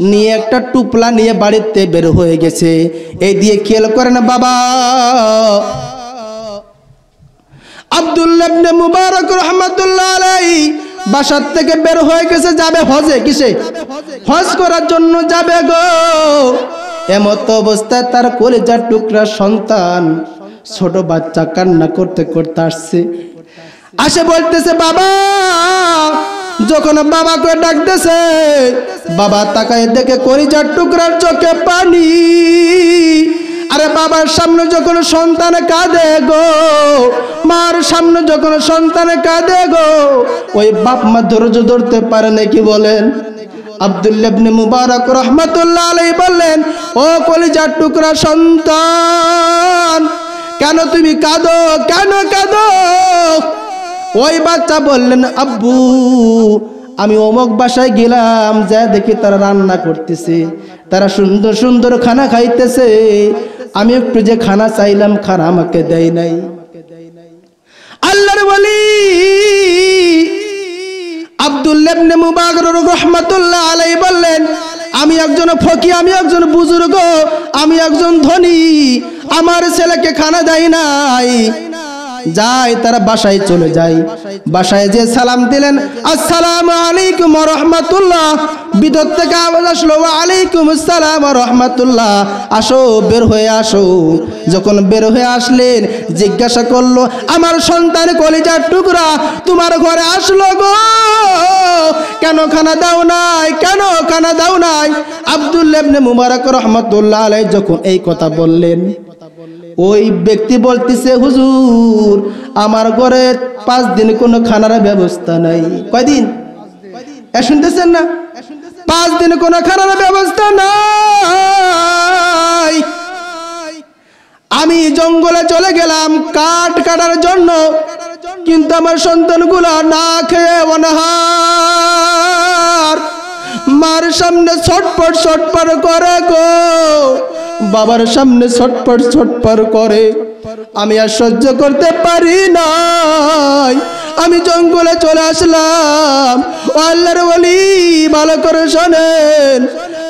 নিয়ে একটা টুপলা নিয়ে বাড়িতে বের হয়ে গেছে। এই দিয়ে খেয়াল করেন বাবা, আব্দুল্লাহ ইবনে মুবারক রাহমাতুল্লাহ আলাইহি বাসার থেকে বের হয়ে গেছে, যাবে হজে। কিসে? হজ করার জন্য যাবে গো। এমত অবস্থায় তার কলিজার টুকরা সন্তান, ছোট বাচ্চা কান্না করতে করতে আসে বলতেছে, বাবা। যখন বাবাকে ডাকতেছে, বাবা তাকায় দেখে কলিজার টুকরার চোখে পানি। আরে বাবার সামনে যখন সন্তান কাঁদে গো, মার সামনে যখন সন্তান কাঁদে গো, ওই বাপ মা ধৈর্য ধরতে পারে না। কি বলেন? আব্দুল্লাহ ইবনে মুবারক রাহমাতুল্লাহ আলাইহি বললেন, ও কলিজার টুকরা সন্তান, কেন তুমি কাঁদো? কেন কাঁদো? ওই বাচ্চা বললেন, আব্বু আমি অমুক বাসায় গেলাম, যা দেখি তারা রান্না করতেছে, তারা সুন্দর সুন্দর খানা খাইতেছে, আমি একটু যে খানা চাইলাম খানা আমাকে দেয় নাই। আল্লাহর ওলি আব্দুল্লাহ ইবনে মুবারক রাহমাতুল্লাহ আলাইহি বললেন, আমি একজন ফকির, আমি একজন বুজুর্গ, আমি একজন ধনী, আমার ছেলেকে খানা দেয় নাই। যাই তারা বাসায় চলে যায়। বাসায় যে সালাম দিলেন, আসসালামু আলাইকুম ওয়া রাহমাতুল্লাহ, ভিতর থেকে আওয়াজ আসলো, ওয়া আলাইকুম আসসালাম ওয়া রাহমাতুল্লাহ, আসো বের হয়ে আসো। যখন বের হয়ে আসলেন জিজ্ঞাসা করলো, আমার সন্তান কলিজার টুকরা তোমার ঘরে আসলো গো, কেন খানা দাও নাই, কেন খানা দাও নাই? আব্দুল্লাহ ইবনে মুবারক রাহমাতুল্লাহ আলাইহি যখন এই কথা বললেন, ওই ব্যক্তি বলতেছে, হুজুর আমার ঘরে 5 দিন কোনো খানার ব্যবস্থা নাই। কয়দিন? শুনতেছেন না? 5 দিন কোনো খানার ব্যবস্থা নাই। আমি জঙ্গলে চলে গেলাম কাঠ কাটার জন্য, কিন্তু আমার সন্তানগুলা না খেয়ে অনাহার, মার সামনে ছটপট ছটপট করে গো, বাবার সামনে ছটপট ছটপট করে। আমি আর সহ্য করতে পারি নাই, আমি জঙ্গলে চলে আসলাম। ও আল্লাহর ওলি ভালো করে শোনেন,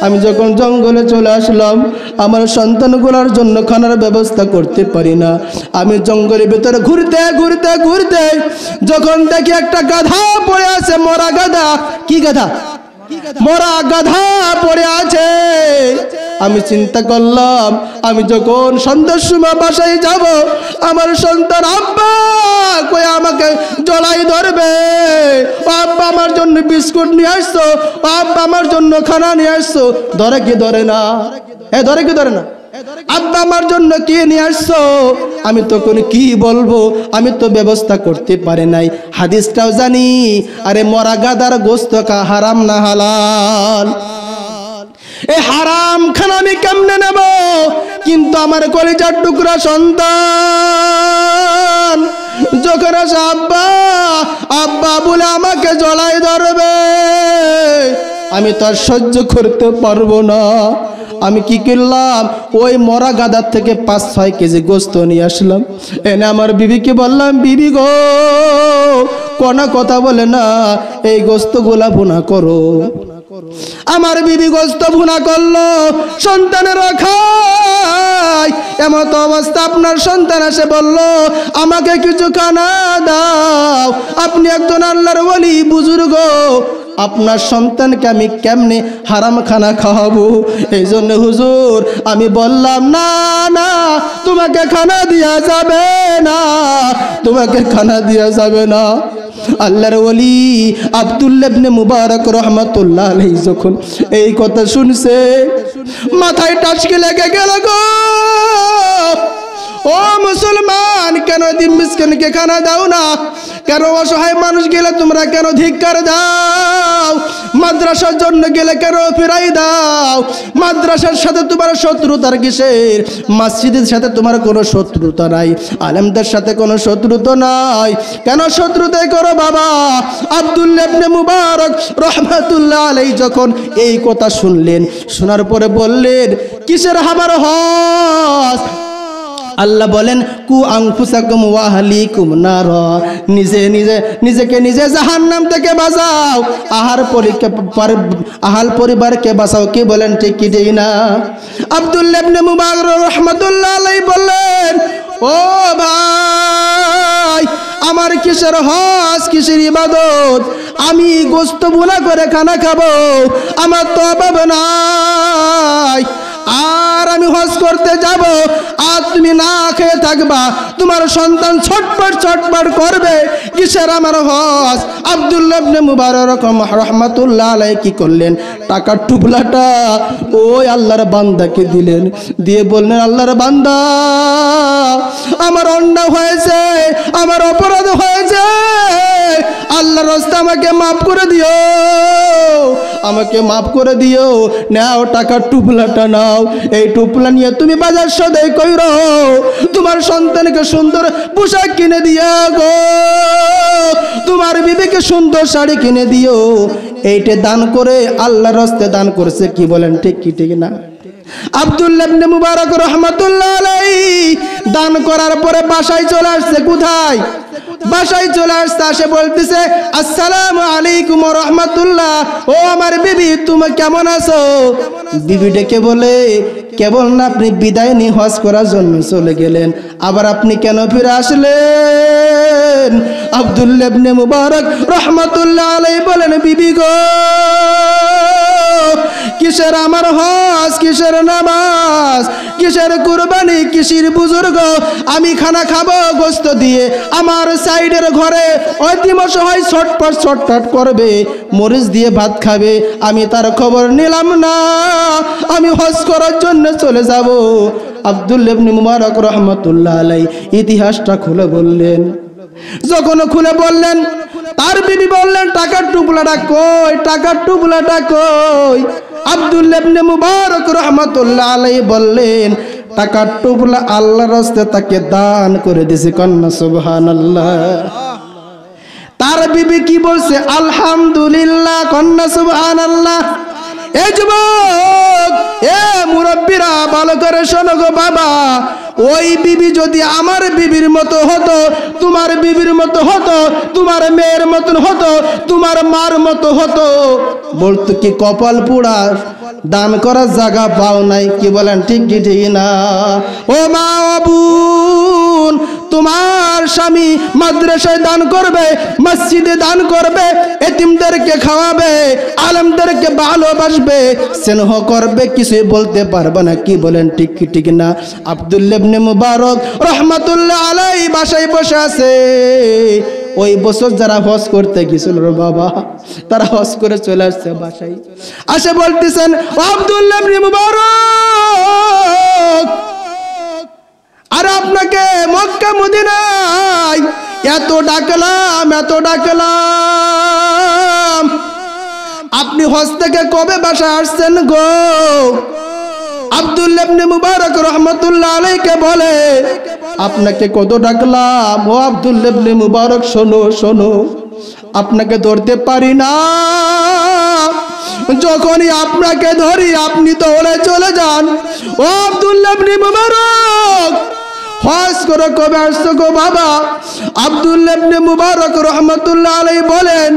আমি যখন জঙ্গলে চলে আসলাম আমার সন্তানগুলোর জন্য খানার ব্যবস্থা করতে পারি না। আমি জঙ্গলের ভিতরে ঘুরতে ঘুরতে ঘুরতে যখন দেখি একটা গাধা পড়ে আছে, মরা গাধা। কি গাধা? মরা গাধা পড়ে আছে। আমি চিন্তা করলাম, আমি যখন সন্ধ্যার সময় বাসায় যাব, আমার সন্তান আব্বা কই আমাকে জড়াই ধরবে, আব্বা আমার জন্য বিস্কুট নিয়ে আসছো, আব্বা আমার জন্য খানা নিয়ে আসছো। ধরে কি ধরে না? ধরে কি ধরে না? আব্বা আমার জন্য কি নিয়ে আসছো? আমি তখন কি বলবো? আমি তো ব্যবস্থা করতে পারি নাই। হাদিসটাও জানি, আরে মরা গাদার গোস্ত কা হারাম না হালাল, এই হারাম খানা আমি কেমনে নেব? কিন্তু আমার কলিজার টুকরা সন্তান যখন আসে আব্বা আব্বা বলে আমাকে জড়াই ধরবে, আমি তো আর সহ্য করতে পারবো না। আমি কি করলাম, ওই মরা গাদার থেকে 5-6 কেজি গোস্ত নিয়ে আসলাম, এনে আমার বিবিকে বললাম, বিবি গো কোনা কথা বলে না, এই গোস্তগুলা ভুনা করো। আমার বিবি গোস্ত ভুনা করলো, সন্তানের খায়। এমন অবস্থা আপনার সন্তান এসে বলল, আমাকে কিছু খানা দাও। আপনি একজন আল্লাহর ওলি বুজুর্গ, আপনার সন্তানকে আমি কেমনে হারাম খানা খাওয়াবো? এই জন্য হুজুর আমি বললাম, না না তোমাকে খানা দেয়া যাবে না, তোমাকে খানা দেয়া যাবে না। আল্লাহর ওলি আব্দুল্লাহ ইবনে মুবারক রাহমাতুল্লাহ আলাইহি যখন এই কথা শুনছে, মাথায় টাচকি লেগে গেল গো। ও মুসলমান, কেন দিন মিসকিনকে খানা দাও না? কেন অসহায় মানুষ গেলে তোমরা কেন ধিক্কার দাও? মাদ্রাসার জন্য গেলে কেন ফিরাই দাও? মাদ্রাসার সাথে তোমার শত্রুতার কিসের? মসজিদের সাথে তোমার কোনো শত্রুতা নাই, আলেমদের সাথে কোনো শত্রুতা নাই, কেন শত্রুতাই করো বাবা? আব্দুল্লাহ ইবনে মুবারক রাহমাতুল্লাহ আলাইহি যখন এই কথা শুনলেন, শোনার পরে বললেন, কিসের হামার হস? আল্লাহ বলেন, কু আনফুসাকুম ওয়া আহলিকুম নার, নিজেকে নিজে জাহান্নাম থেকে বাঁচাও, আহাল পরিবারকে বাঁচাও। কি বলেন ঠিক কি ঠিক না? আব্দুল্লাহ ইবনে মুবারক রাহমাতুল্লাহ আলাইহি বললেন, ও ভাই আমার কিসের হজ, কিসের ইবাদত? আমি গোস্ত ভুনা করে খানা খাবো, আমার তো অভাব নাই। আর আমি হজ করতে যাব, আর তুমি না খেয়ে থাকবা, তোমার সন্তান ছটপট ছটপট করবে, কিসের আমার হজ? আব্দুল্লাহ ইবনে মুবারক রাহমাতুল্লাহ আলাইহি কি করলেন, টাকার টুকলাটা ওই আল্লাহর বান্দাকে দিলেন, দিয়ে বললেন, আল্লাহর বান্দা আমার অন্যায় হয়েছে, আমার অপরাধ হয়েছে, আল্লাহর রাস্তায় আমাকে মাফ করে দিও, আমাকে মাফ করে দিও। নাও টাকার টুপলাটা নাও, এই টুপলা নিয়ে তুমি বাজার সদাই কইরো, তোমার সন্তানকে সুন্দর পোশাক কিনে দিও গো, তোমার বিবিকে সুন্দর শাড়ি কিনে দিও। এইটা দান করে আল্লাহর রাস্তায় দান করছে। কি বলেন ঠিক কি ঠিক না? আব্দুল্লাহ ইবনে মুবারক রাহমাতুল্লাহ আলাইহি দান করার পরে বাসায় চলে আসছে। কোথায়? বাসায় চলে আসছে। আসে বলতেছে আসসালামু আলাইকুম ওয়া রাহমাতুল্লাহ, ও আমার বিবি তুমি কেমন আছো? বিবি ডেকে বলে কেবল না আপনি বিদায় নিয়ে হজ করার জন্য চলে গেলেন, আবার আপনি কেন ফিরে আসলেন? আব্দুল্লাহ ইবনে মুবারক রাহমাতুল্লাহ আলাইহি বলেন বিবি গো, কিসের আমার হজ, কিসের নামাজ, কিসের কুরবানি, কিসের বুজুর্গ? আমি খানা খাবো গোস্ত দিয়ে, আমার সাইডের ঘরে অতিমশ হয় ছটপট ছটপট করবে, মরিচ দিয়ে ভাত খাবে, আমি তার খবর নিলাম না, আমি হজ করার জন্য চলে যাব। আব্দুল্লাহ ইবনে মুবারক রাহমাতুল্লাহ আলাইহি ইতিহাসটা খুলে বললেন। যখন খুলে বললেন তার বিবি বললেন টাকার টুপলাটা কই, টাকার টুপলাটা কই? আব্দুল্লাহ ইবনে মুবারক রাহমাতুল্লাহ আলাইহি বললেন টাকার টুপলা আল্লাহর রাস্তায় তাকে দান করে দিয়েছে। কন্না সুবহানাল্লাহ। তার বিবি কি বলছে? আলহামদুলিল্লাহ। কন্না সুবহানাল্লাহ। এই যুবক, এ মুরব্বীরা ভালো করে শোনো গো বাবা, ওই বিবি যদি আমার বিবির মতো হতো, তোমার বিবির মতো হতো, তোমার মেয়ের মতন হতো, তোমার মার মতো হতো, বলতো কি কপাল পুড়া, দান করার জায়গা পাও নাই। কি বলেন? ঠিক কি ঠিক না? ও মা ও বোন, তোমার স্বামী মাদ্রাসায় দান করবে, মসজিদে দান করবে, এতিমদেরকে খাওয়াবে, আলেমদেরকে ভালোবাসবে, স্নেহ করবে, কিছুই বলতে পারবে না। কি বলেন? ঠিক কি ঠিক না? আব্দুল্লাহ ইবনে মুবারক রাহমাতুল্লাহ আলাইহি বাসায় বসে আছে। ওই বছর যারা হজ করতে গেছিল রে বাবা, তারা হজ করে চলে আসছে বাসায়। আসে বলতেছেন আব্দুল্লাহ ইবনে মুবারক, আর আপনাকে মক্কা মদিনায় এত ডাকলাম, এত ডাকলাম, আপনি হজ থেকে কবে বাসায় আসছেন গো? আব্দুল্লাহ ইবনে মুবারক রাহমাতুল্লাহ আলাইহি বলে আপনাকে কত ডাকলাম। ও আব্দুল্লাহ ইবনে মুবারক শোনো শোনো, আপনাকে ধরতে পারি না, যখনই আপনাকে ধরি আপনি তো ওরে চলে যান। ও আব্দুল্লাহ ইবনে মুবারক, হজ করে কবে আসছো গো বাবা? আব্দুল্লাহ ইবনে মুবারক রাহমাতুল্লাহ আলাইহি বলেন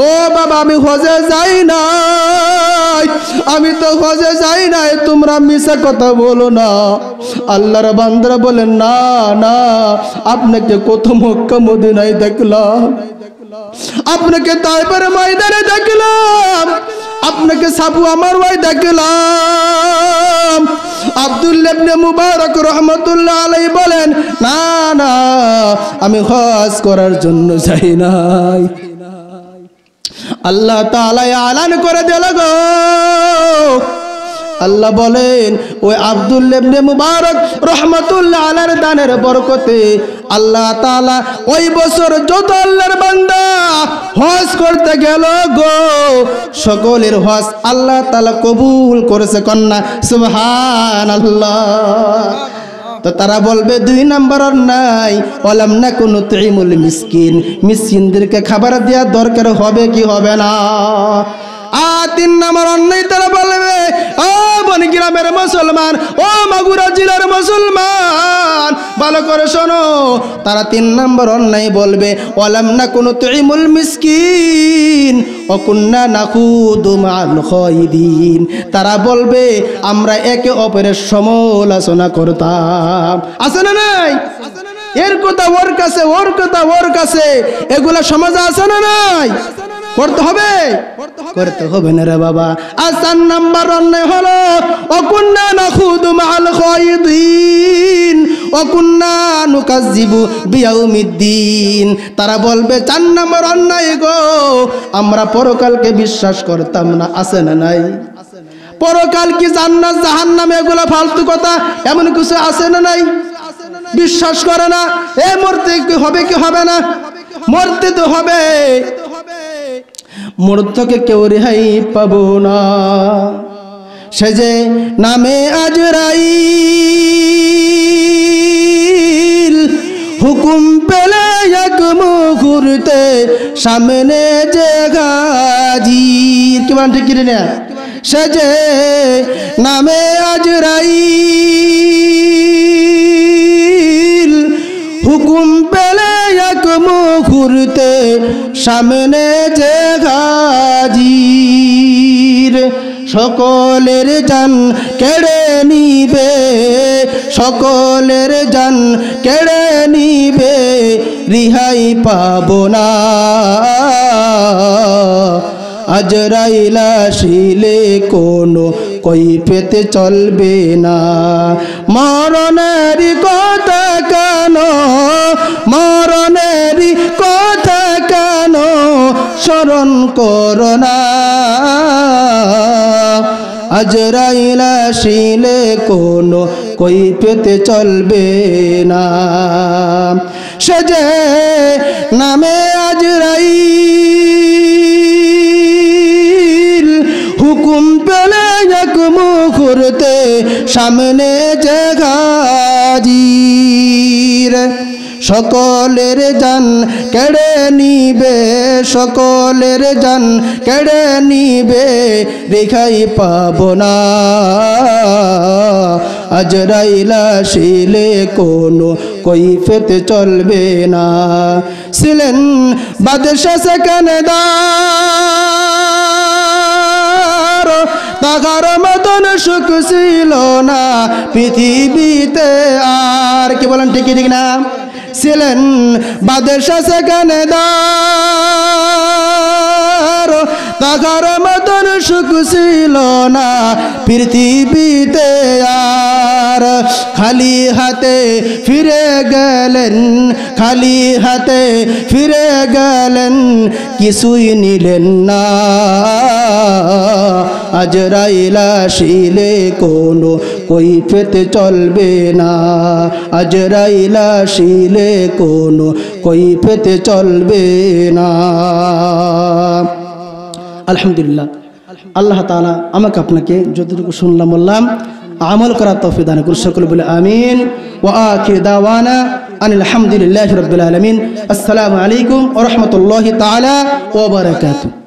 ও বাবা, আমি হজে যাই নাই, আমি তো হজে যাই নাই, তোমরা মিছা কথা বলো না। আল্লাহর বান্দারা বলেন না না, আপনাকে কত মক্কা মদিনায় দেখলাম, আপনাকে তাইফের ময়দানে দেখলাম, আপনাকে সাফুয়া মারওয়ায় দেখলাম। আব্দুল্লাহ ইবনে মুবারক রাহমাতুল্লাহ আলাইহি বলেন না না, আমি হজ করার জন্য যাই নাই। আল্লাহ তাআলা এলান করে দিল গো, আল্লাহ বলেন ওই আব্দুল্লাহ ইবনে মুবারক রাহমাতুল্লাহ আলাইহির দানের বরকতে আল্লাহ তাআলা ওই বছর যত আল্লাহর বান্দা হজ করতে গেল গো, সকলের হজ আল্লাহ তাআলা কবুল করেছে। কন্যা সুবহানাল্লাহ। তো তারা বলবে দুই নাম্বার অন্যায়, ওয়ালাম নাকুনু তুইমুল মিসকিন, মিসকিনদেরকে খাবার দেওয়া দরকার হবে কি হবে না? আর তিন নাম্বার অন্যায় তারা বলবে ও বনগ্রামের মুসলমান, ও মাগুরা জেলার মুসলমান, ভালো করে শোনো, তারা তিন নাম্বার অন্যায় বলবে ওয়ালাম নাকুনু তুইমুল মিসকিন ওয়া কুন্না নাখুদু মা'আল খায়িদিন। তারা বলবে আমরা একে অপরের সমালোচনা করতাম। আছে না নাই? এর কথা ওর কাছে, ওর কথা ওর কাছে, এগুলা সমাজে আছে না নাই? করতে হবে, করতে হবে না রে বাবা। আর 4 নাম্বার অন্যায় হলো ওয়াকুন্না নাখুদু মা'আল খায়িদিন ওয়াকুন্না নুকাজ্জিবু বিয়াউমিদ্দিন। তারা বলবে 4 নাম্বার অন্যায় গো, আমরা পরকালকে বিশ্বাস করতাম না। আছে না নাই? পরকাল কি জান্নাত জাহান্নাম এগুলা ফালতু কথা, এমন কিছু আছে না নাই? বিশ্বাস করে না। এ মরতে কি হবে কি হবে না? মরতে তো হবে, মরতে কেউ রেহাই পাবো না। সে যে নামে আজরাইল, হুকুম পেলে এক মুহূর্তে সামনে যে গাজীর, কি বলেন ঠিক কি না? সেজে নামে আজরাইল হুকুম পেলে এক মুহূর্তে সামনে যে হাজির সকলের জান কেড়ে নিবে সকলের জান কেড়ে নিবে রিহাই পাবো না আজরাইল আসিলে কোনো কৈফিয়ত চলবে না মরণের কথা কেন মরণের কথা কেন স্মরণ করো না আজরাইল আসিলে কোনো কৈফিয়ত চলবে না সেজে নামে আজরাইল হুকুম পেলে এক মুহূর্তে সামনে যে হাজির সকলের জান কেড়ে নিবে সকলের জান কেড়ে নিবে রেখাই পাবো না আজরাইল আসিলে কোনো কৈফিয়ত চলবে না ছিলেন বাদশাহ সেকেন্দার তাহার মতন সুখ ছিল না পৃথিবীতে আর কি বলেন ঠিক ঠিক না ছিলেন বাদশাহ সেকেন্দার তাহার মতন সুখ ছিল না পৃথিবীতে আর খালি হাতে ফিরে গেলেন খালি হাতে ফিরে গেলেন কিছুই নিলেন না আজরাইল আসিলে কোনো কৈফিয়ত চলবে না আজরাইল আসিলে কোনো কৈফিয়ত চলবে না আলহামদুলিল্লাহ আল্লাহ তাআলা আমাকে আপনাকে যতটুকু শুনলাম বললাম আমল করার তৌফিক দান করুন সকলে বলে আমিন ওয়া আখির দাওয়ানা আনিল হামদুলিল্লাহি রাব্বিল আলামিন আসসালামু আলাইকুম ওয়া রাহমাতুল্লাহি তাআলা ওয়া বারাকাতুহু।